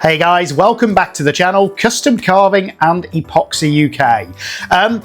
Hey guys, welcome back to the channel, Custom Carving and Epoxy UK. And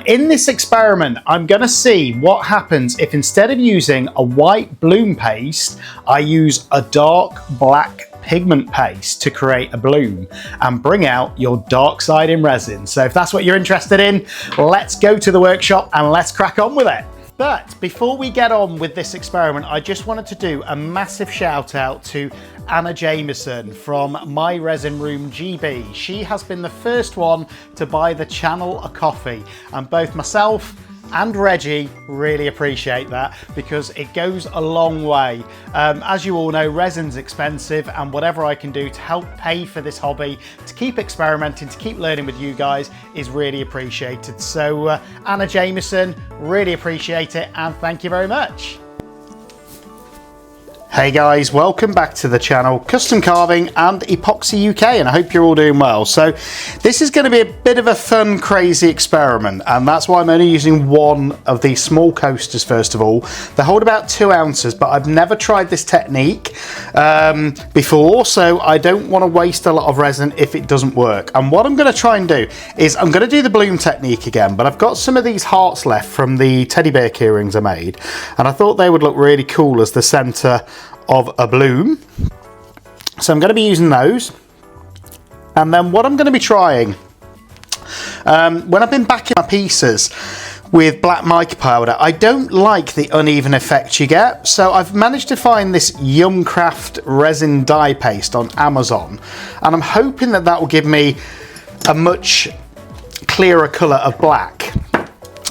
in this experiment, I'm gonna see what happens if instead of using a white bloom paste, I use a dark black pigment paste to create a bloom and bring out your dark side in resin. So if that's what you're interested in, let's go to the workshop and let's crack on with it. But before we get on with this experiment, I just wanted to do a massive shout out to Anna Jameson from My Resin Room GB. She has been the first one to buy the channel a coffee, and both myself and Reggie really appreciate that because it goes a long way. As you all know, resin's expensive, and whatever I can do to help pay for this hobby, to keep experimenting, to keep learning with you guys is really appreciated. So Anna Jameson, really appreciate it, and thank you very much. Hey guys, welcome back to the channel, Custom Carving and Epoxy UK, and I hope you're all doing well. So this is going to be a bit of a fun, crazy experiment, and that's why I'm only using one of these small coasters first of all. They hold about 2 ounces, but I've never tried this technique before, so I don't want to waste a lot of resin if it doesn't work. And what I'm going to try and do is I'm going to do the bloom technique again, but I've got some of these hearts left from the teddy bear key rings I made, and I thought they would look really cool as the center of a bloom. So I'm going to be using those, and then what I'm going to be trying when I've been backing my pieces with black mica powder, I don't like the uneven effect you get, so I've managed to find this Yumcraft resin dye paste on Amazon, and I'm hoping that that will give me a much clearer colour of black.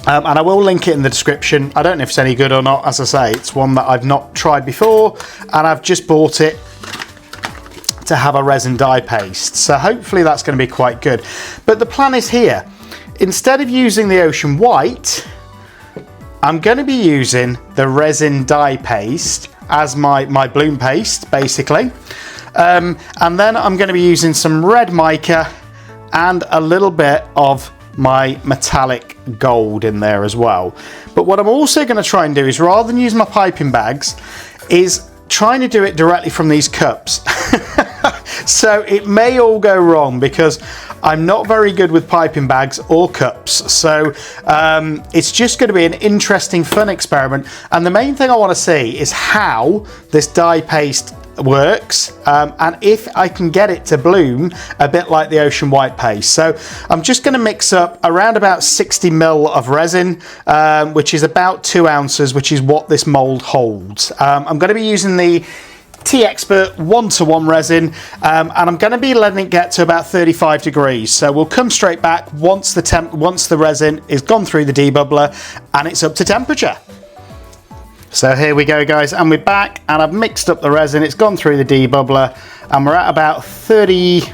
And I will link it in the description. I don't know if it's any good or not. As I say, it's one that I've not tried before, and I've just bought it to have a resin dye paste. So hopefully that's going to be quite good. But the plan is here. Instead of using the ocean white, I'm going to be using the resin dye paste as my bloom paste, basically. And then I'm going to be using some red mica and a little bit of my metallic gold in there as well. But what I'm also going to try and do is, rather than use my piping bags, is trying to do it directly from these cups. So it may all go wrong because I'm not very good with piping bags or cups. So it's just going to be an interesting, fun experiment. And the main thing I want to see is how this dye paste works, and if I can get it to bloom a bit like the ocean white paste. So I'm just going to mix up around about 60 ml of resin, which is about 2 ounces, which is what this mold holds. I'm going to be using the T-Expert 1:1 resin, and I'm going to be letting it get to about 35 degrees. So we'll come straight back once the resin is gone through the debubbler and it's up to temperature. So here we go guys, and we're back, and I've mixed up the resin, it's gone through the debubbler, and we're at about 31.1,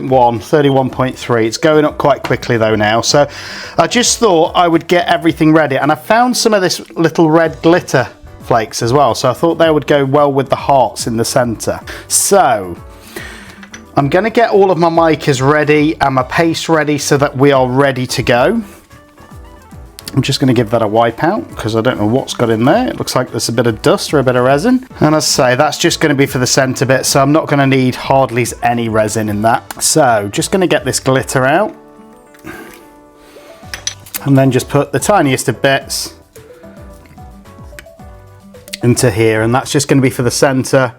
31.3. It's going up quite quickly though now. So I just thought I would get everything ready, and I found some of this little red glitter flakes as well, so I thought they would go well with the hearts in the center. So I'm going to get all of my micas ready and my paste ready so that we are ready to go. I'm just going to give that a wipe out because I don't know what's got in there. It looks like there's a bit of dust or a bit of resin. And as I say, that's just going to be for the center bit, so I'm not going to need hardly any resin in that. So just going to get this glitter out and then just put the tiniest of bits into here, and that's just going to be for the center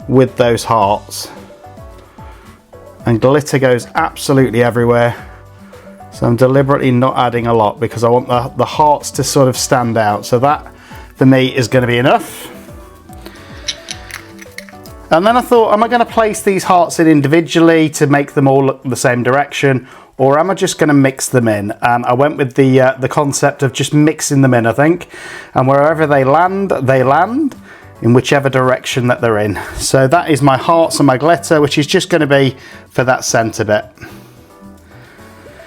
with those hearts. And glitter goes absolutely everywhere. So I'm deliberately not adding a lot because I want the hearts to sort of stand out. So that for me is going to be enough. And then I thought, am I going to place these hearts in individually to make them all look the same direction, or am I just going to mix them in? And I went with the concept of just mixing them in, I think. And wherever they land in whichever direction that they're in. So that is my hearts and my glitter, which is just going to be for that center bit.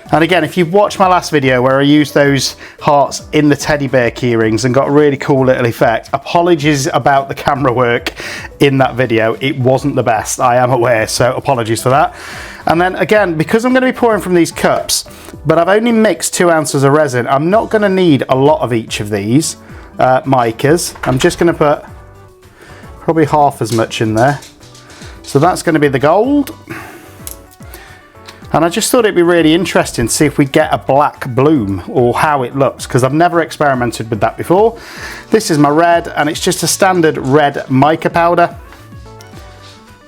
And again, if you've watched my last video where I used those hearts in the teddy bear key rings and got a really cool little effect, apologies about the camera work in that video. It wasn't the best, I am aware, so apologies for that. And then again, because I'm going to be pouring from these cups, but I've only mixed 2 ounces of resin, I'm not going to need a lot of each of these micas. I'm just going to put probably half as much in there. So that's going to be the gold. And I just thought it'd be really interesting to see if we get a black bloom or how it looks, because I've never experimented with that before. This is my red, and it's just a standard red mica powder.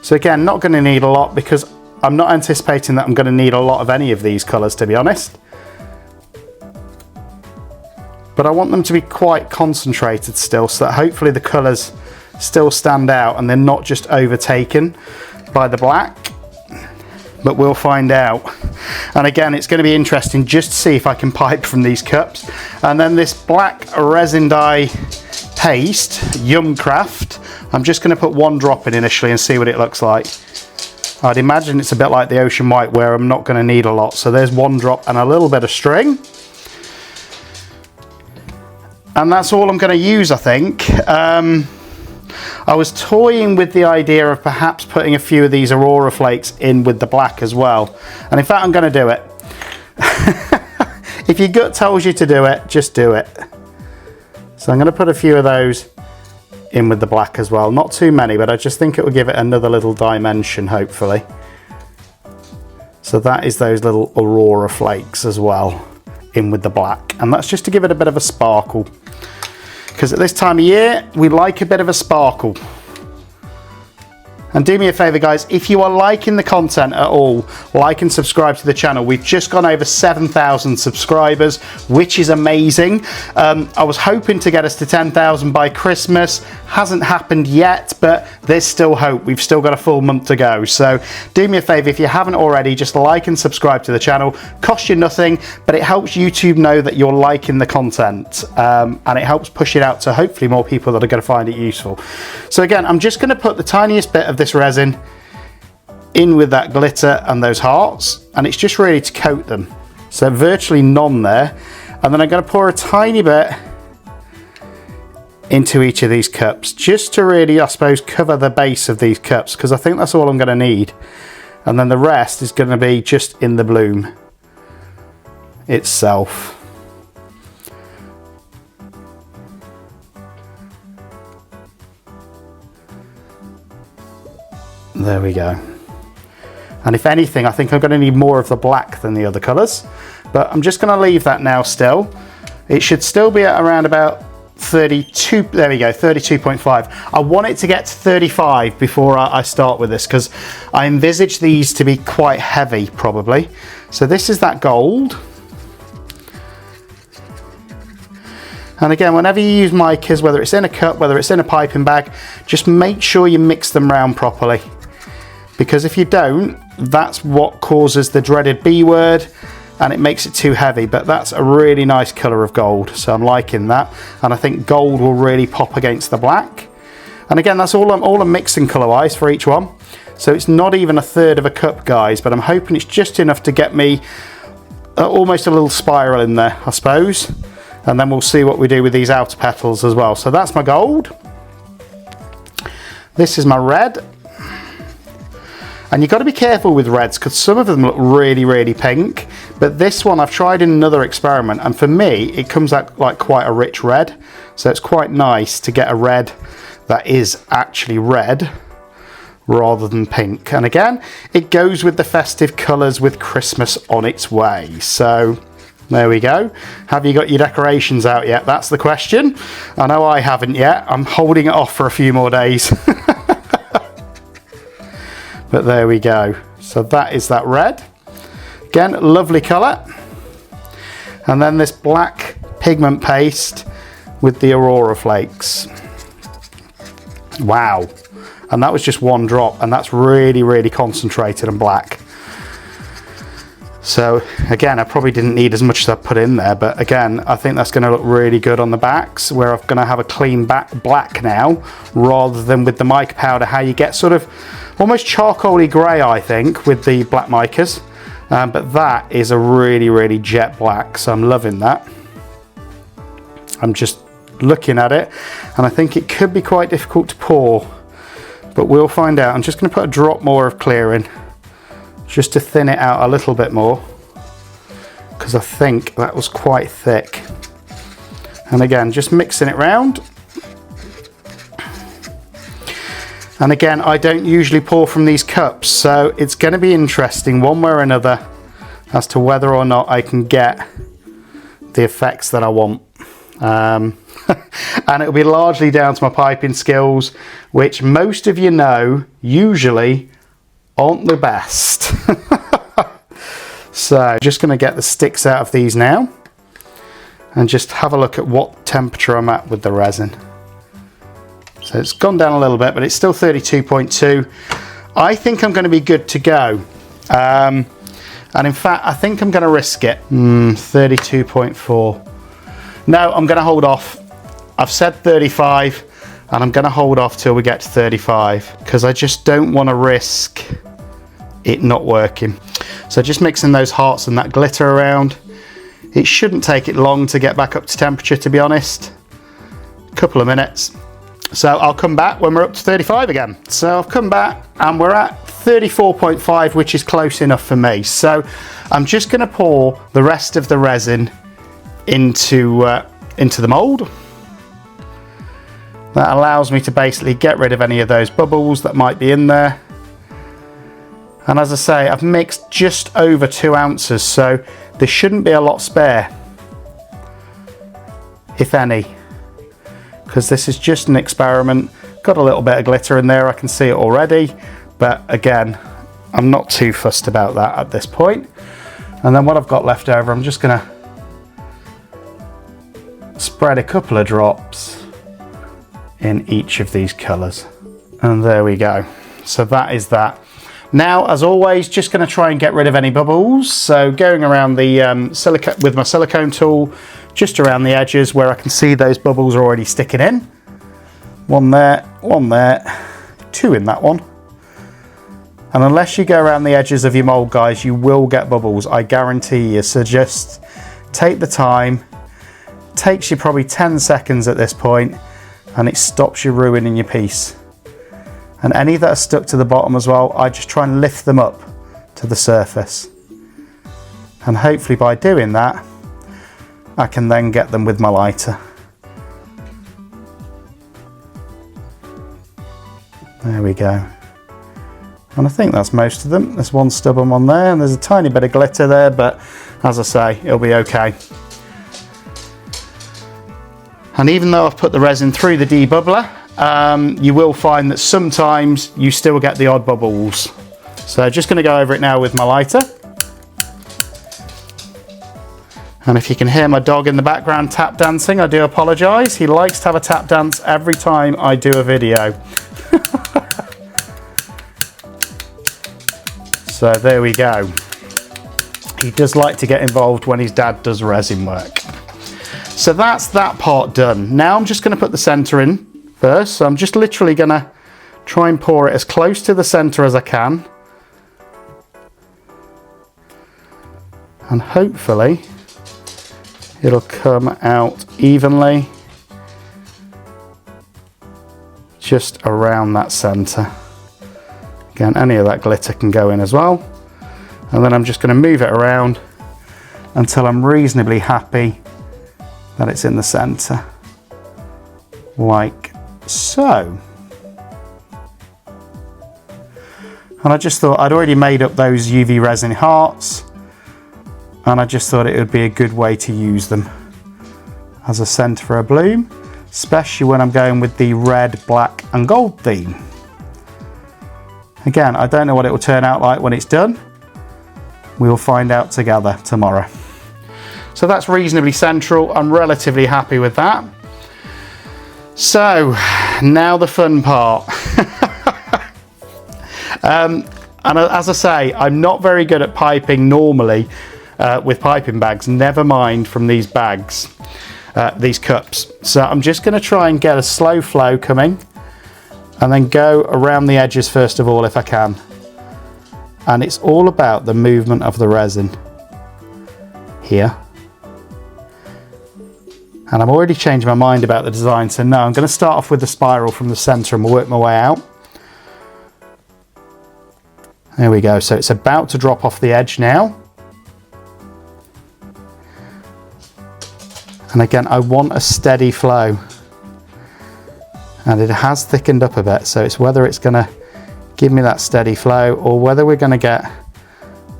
So again, not going to need a lot, because I'm not anticipating that I'm going to need a lot of any of these colours, to be honest. But I want them to be quite concentrated still, so that hopefully the colours still stand out and they're not just overtaken by the black. But we'll find out. And again, it's going to be interesting just to see if I can pipe from these cups. And then this black resin dye paste, Yumcraft, I'm just going to put 1 drop in initially and see what it looks like. I'd imagine it's a bit like the Ocean White, where I'm not going to need a lot. So there's 1 drop and a little bit of string. And that's all I'm going to use, I think. I was toying with the idea of perhaps putting a few of these Aurora flakes in with the black as well. And in fact, I'm going to do it. If your gut tells you to do it, just do it. So I'm going to put a few of those in with the black as well. Not too many, but I just think it will give it another little dimension, hopefully. So that is those little Aurora flakes as well in with the black. And that's just to give it a bit of a sparkle. Because at this time of year, we like a bit of a sparkle. And do me a favour, guys, if you are liking the content at all, like and subscribe to the channel. We've just gone over 7,000 subscribers, which is amazing. I was hoping to get us to 10,000 by Christmas. Hasn't happened yet, but there's still hope. We've still got a full month to go. So do me a favour, if you haven't already, just like and subscribe to the channel. Costs you nothing, but it helps YouTube know that you're liking the content. And it helps push it out to hopefully more people that are going to find it useful. So again, I'm just going to put the tiniest bit of this resin in with that glitter and those hearts, and it's just really to coat them, so virtually none there. And then I'm going to pour a tiny bit into each of these cups, just to really, I suppose, cover the base of these cups, because I think that's all I'm going to need. And then the rest is going to be just in the bloom itself. There we go. And if anything, I think I'm going to need more of the black than the other colours, but I'm just going to leave that now still. It should still be at around about 32, there we go, 32.5. I want it to get to 35 before I start with this, because I envisage these to be quite heavy probably. So this is that gold. And again, whenever you use micas, whether it's in a cup, whether it's in a piping bag, just make sure you mix them round properly. Because if you don't, that's what causes the dreaded B word, and it makes it too heavy. But that's a really nice colour of gold, so I'm liking that. And I think gold will really pop against the black. And again, that's all I'm mixing colour-wise for each one. So it's not even a third of a cup, guys, but I'm hoping it's just enough to get me almost a little spiral in there, I suppose. And then we'll see what we do with these outer petals as well. So that's my gold. This is my red. And you've got to be careful with reds, because some of them look really, really pink. But this one I've tried in another experiment, and for me, it comes out like quite a rich red. So it's quite nice to get a red that is actually red rather than pink. And again, it goes with the festive colours with Christmas on its way. So there we go. Have you got your decorations out yet? That's the question. I know I haven't yet. I'm holding it off for a few more days. But there we go. So that is that red. Again, lovely colour. And then this black pigment paste with the Aurora flakes. Wow. And that was just 1 drop, and that's really, really concentrated and black. So again, I probably didn't need as much as I put in there, but again, I think that's going to look really good on the backs, where I'm going to have a clean back black now, rather than with the mica powder, how you get sort of almost charcoaly grey, I think, with the black micas. But that is a really, really jet black, so I'm loving that. I'm just looking at it, and I think it could be quite difficult to pour, but we'll find out. I'm just going to put a drop more of clear in, just to thin it out a little bit more, because I think that was quite thick. And again, just mixing it round. And again, I don't usually pour from these cups, so it's going to be interesting one way or another as to whether or not I can get the effects that I want. And it'll be largely down to my piping skills, which most of you know usually aren't the best. So just going to get the sticks out of these now and just have a look at what temperature I'm at with the resin. So it's gone down a little bit, but it's still 32.2. I think I'm going to be good to go. And in fact, I think I'm going to risk it. 32.4. No, I'm going to hold off. I've said 35 and I'm going to hold off till we get to 35 because I just don't want to risk it not working. So just mixing those hearts and that glitter around. It shouldn't take it long to get back up to temperature, to be honest. A couple of minutes. So I'll come back when we're up to 35 again. So I've come back and we're at 34.5, which is close enough for me. So I'm just going to pour the rest of the resin into the mold. That allows me to basically get rid of any of those bubbles that might be in there. And as I say, I've mixed just over 2 ounces, so there shouldn't be a lot spare, if any, because this is just an experiment. Got a little bit of glitter in there, I can see it already, but again, I'm not too fussed about that at this point. And then what I've got left over, I'm just going to spread a couple of drops in each of these colours. And there we go. So that is that. Now, as always, just going to try and get rid of any bubbles. So going around the with my silicone tool, just around the edges where I can see those bubbles are already sticking in. One there, 2 in that one. And unless you go around the edges of your mold, guys, you will get bubbles, I guarantee you. So just take the time. Takes you probably 10 seconds at this point, and it stops you ruining your piece. And any that are stuck to the bottom as well, I just try and lift them up to the surface. And hopefully by doing that, I can then get them with my lighter. There we go. And I think that's most of them. There's one stubborn one there, and there's a tiny bit of glitter there, but as I say, it'll be okay. And even though I've put the resin through the debubbler, you will find that sometimes you still get the odd bubbles. So just going to go over it now with my lighter. And if you can hear my dog in the background tap dancing, I do apologise. He likes to have a tap dance every time I do a video. So there we go. He does like to get involved when his dad does resin work. So that's that part done. Now I'm just going to put the centre in first. So I'm just literally going to try and pour it as close to the centre as I can. And hopefully it'll come out evenly just around that centre. Again, any of that glitter can go in as well. And then I'm just going to move it around until I'm reasonably happy that it's in the centre, like so. And I just thought I'd already made up those UV resin hearts, and I just thought it would be a good way to use them as a centre for a bloom, especially when I'm going with the red, black and gold theme. Again, I don't know what it will turn out like when it's done. We'll find out together tomorrow. So that's reasonably central. I'm relatively happy with that. So now the fun part. And as I say, I'm not very good at piping normally with piping bags, never mind from these bags, these cups. So I'm just going to try and get a slow flow coming and then go around the edges first of all if I can. And it's all about the movement of the resin here. And I'm already changed my mind about the design, so no, I'm going to start off with the spiral from the centre and we'll work my way out. There we go, so it's about to drop off the edge now. And again, I want a steady flow. and it has thickened up a bit, so it's whether it's going to give me that steady flow or whether we're going to get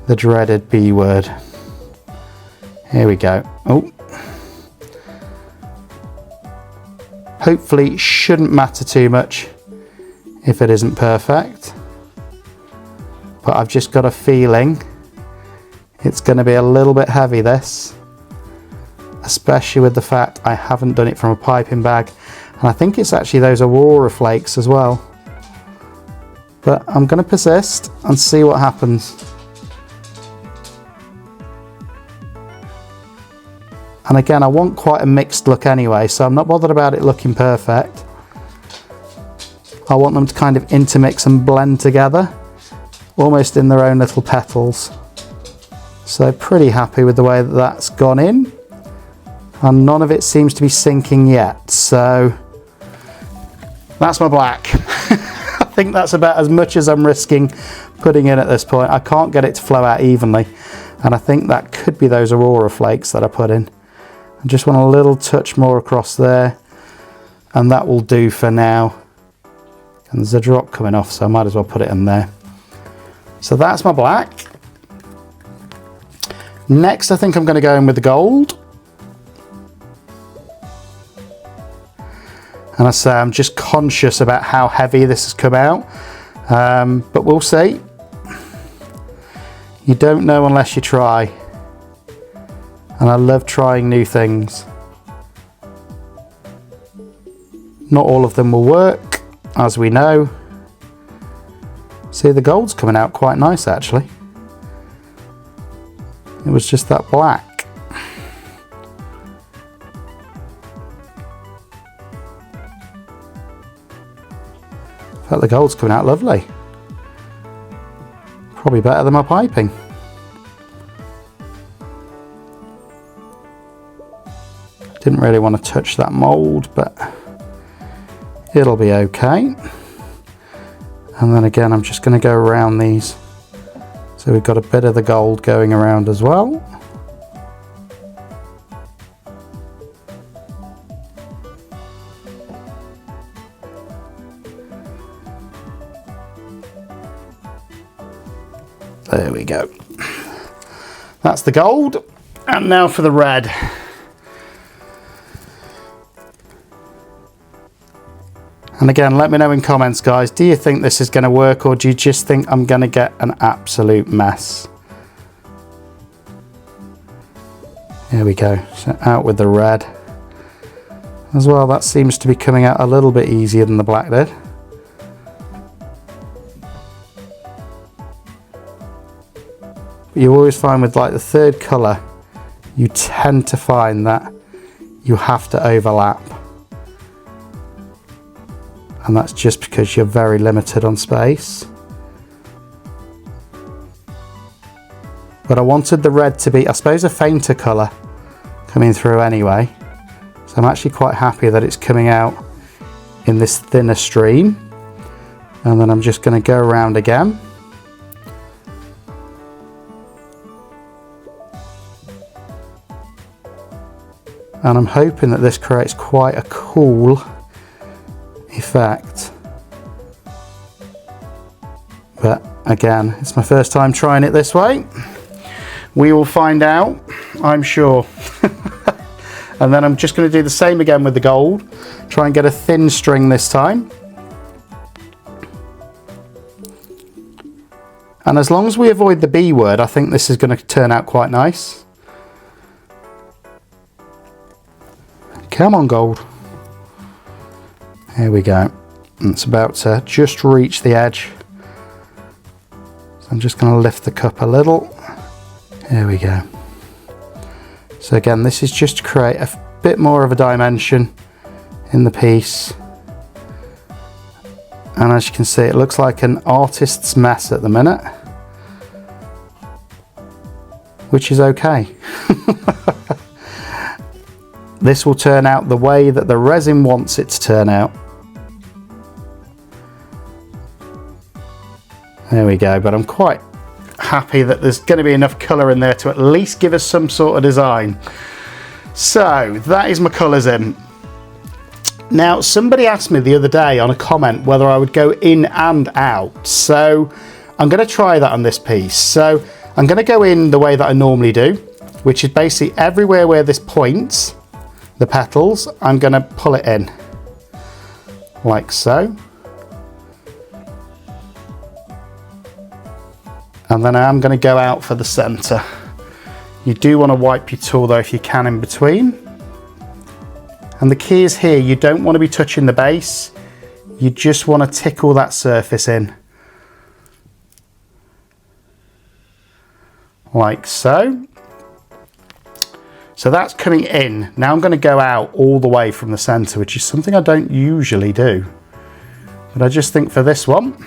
the dreaded B word. Here we go. Oh, hopefully shouldn't matter too much if it isn't perfect, but I've just got a feeling it's going to be a little bit heavy, this, especially with the fact I haven't done it from a piping bag, and I think it's actually those Aurora flakes as well. But I'm going to persist and see what happens. And again, I want quite a mixed look anyway, so I'm not bothered about it looking perfect. I want them to kind of intermix and blend together, almost in their own little petals. So pretty happy with the way that that's gone in. And none of it seems to be sinking yet, so that's my black. I think that's about as much as I'm risking putting in at this point. I can't get it to flow out evenly, and I think that could be those Aurora flakes that I put in. I just want a little touch more across there, and that will do for now. And there's a drop coming off, so I might as well put it in there. So that's my black. Next, I think I'm going to go in with the gold. And I say I'm just conscious about how heavy this has come out, but we'll see. You don't know unless you try, and I love trying new things. Not all of them will work, as we know. See, the gold's coming out quite nice actually. It was just that black. But the gold's coming out lovely. Probably better than my piping. Didn't really want to touch that mould, but it'll be okay. And then again, I'm just going to go around these. So we've got a bit of the gold going around as well. There we go. That's the gold. And now for the red. And again, let me know in comments, guys, do you think this is going to work, or do you just think I'm going to get an absolute mess? Here we go. So out with the red. As well, that seems to be coming out a little bit easier than the black did. But you always find with like the third colour, you tend to find that you have to overlap. And that's just because you're very limited on space. But I wanted the red to be, I suppose, a fainter colour coming through anyway. So I'm actually quite happy that it's coming out in this thinner stream. And then I'm just going to go around again. And I'm hoping that this creates quite a cool effect. But again, it's my first time trying it this way. We will find out, I'm sure. And then I'm just going to do the same again with the gold. Try and get a thin string this time. And as long as we avoid the B word, I think this is going to turn out quite nice. Come on, gold. Here we go. It's about to just reach the edge. So I'm just going to lift the cup a little. Here we go. So again, this is just to create a bit more of a dimension in the piece. And as you can see, it looks like an artist's mess at the minute, which is okay. This will turn out the way that the resin wants it to turn out. There we go, but I'm quite happy that there's going to be enough colour in there to at least give us some sort of design. So that is my colours in. Now, somebody asked me the other day on a comment whether I would go in and out. So I'm going to try that on this piece. So I'm going to go in the way that I normally do, which is basically everywhere where this points, the petals, I'm going to pull it in like so. And then I'm going to go out for the center. You do want to wipe your tool though if you can in between. And the key is here, you don't want to be touching the base. You just want to tickle that surface in. Like so. So that's coming in. Now I'm going to go out all the way from the center, which is something I don't usually do. But I just think for this one,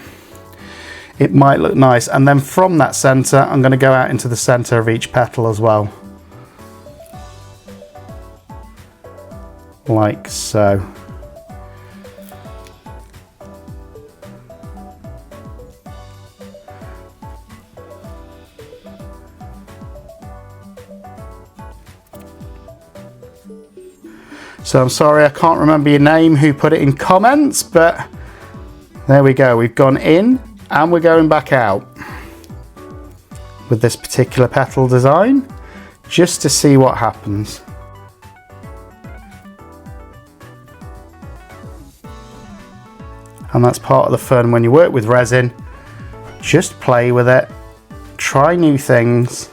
it might look nice. And then from that center, I'm going to go out into the center of each petal as well. Like so. So I'm sorry I can't remember your name who put it in comments, but there we go. We've gone in and we're going back out with this particular petal design just to see what happens. And that's part of the fun when you work with resin. Just play with it, try new things.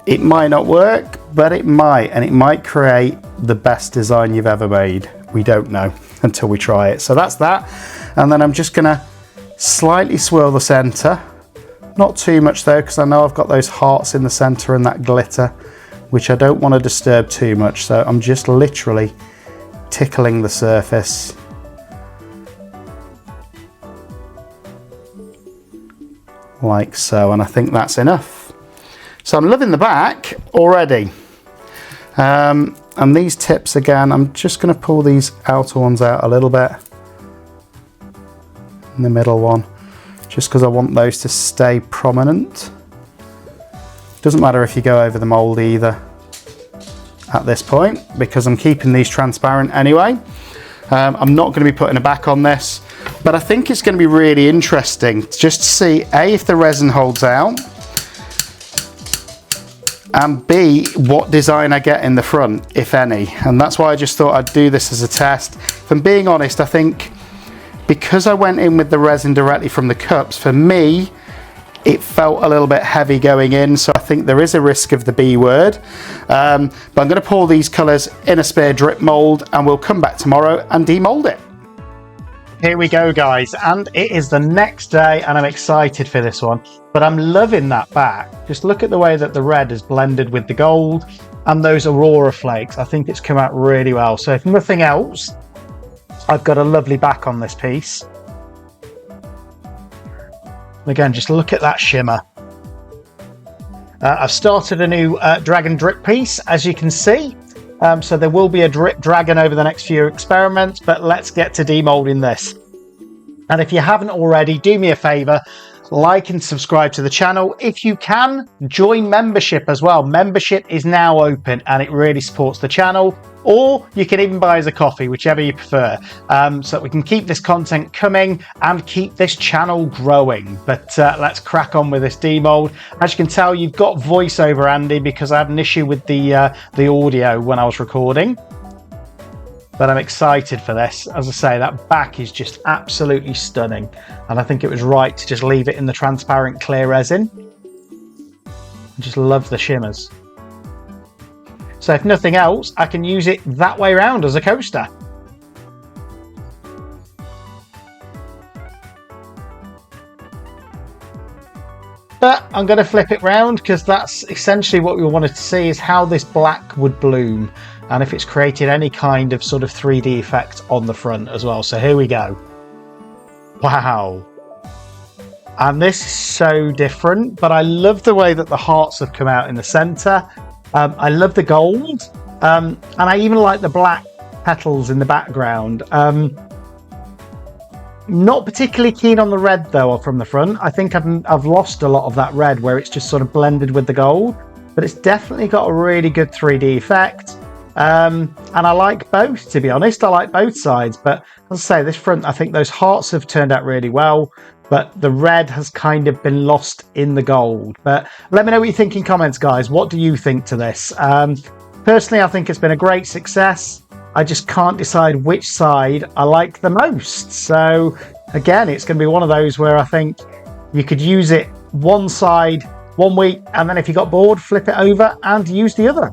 It might not work, but it might, and it might create the best design you've ever made. We don't know until we try it. So that's that. And then I'm just gonna slightly swirl the center. Not too much though, because I know I've got those hearts in the center and that glitter, which I don't want to disturb too much. So I'm just literally tickling the surface. Like so, and I think that's enough. So I'm loving the back already. And these tips again, I'm just going to pull these outer ones out a little bit. And the middle one, just because I want those to stay prominent. Doesn't matter if you go over the mold either at this point, because I'm keeping these transparent anyway. I'm not going to be putting a back on this, but I think it's going to be really interesting just to see A, if the resin holds out, and B, what design I get in the front, if any. And that's why I just thought I'd do this as a test. If I'm being honest, I think because I went in with the resin directly from the cups, for me, it felt a little bit heavy going in, so I think there is a risk of the B word. But I'm going to pour these colours in a spare drip mould, and we'll come back tomorrow and demold it. Here we go, guys, and it is the next day, and I'm excited for this one. But I'm loving that back. Just look at the way that the red is blended with the gold and those aurora flakes. I think it's come out really well. So if nothing else, I've got a lovely back on this piece. Again, just look at that shimmer. I've started a new dragon drip piece, as you can see. So there will be a drip dragon over the next few experiments, but let's get to demolding this. And if you haven't already, do me a favor, like and subscribe to the channel. If you can, join membership as well. Membership is now open and it really supports the channel. Or you can even buy us a coffee, whichever you prefer, so that we can keep this content coming and keep this channel growing. But let's crack on with this demold. As you can tell, you've got voiceover, Andy, because I had an issue with the audio when I was recording. But I'm excited for this. As I say, that back is just absolutely stunning. And I think it was right to just leave it in the transparent clear resin. I just love the shimmers. So if nothing else, I can use it that way around as a coaster. But I'm going to flip it round because that's essentially what we wanted to see, is how this black would bloom and if it's created any kind of sort of 3D effect on the front as well. So here we go. Wow. And this is so different, but I love the way that the hearts have come out in the center. I love the gold, and I even like the black petals in the background. Not particularly keen on the red though from the front. I think I've lost a lot of that red where it's just sort of blended with the gold, but it's definitely got a really good 3D effect. And I like both, to be honest. I like both sides, but as I say, this front, I think those hearts have turned out really well, but the red has kind of been lost in the gold. But let me know what you think in comments, guys. What do you think to this? Personally, I think it's been a great success. I just can't decide which side I like the most. So again, it's going to be one of those where I think you could use it one side 1 week, and then if you got bored, flip it over and use the other.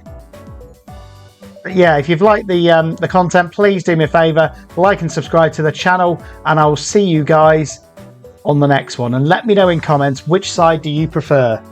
But yeah, if you've liked the content, please do me a favor, like and subscribe to the channel, and I'll see you guys on the next one. And let me know in comments, which side do you prefer?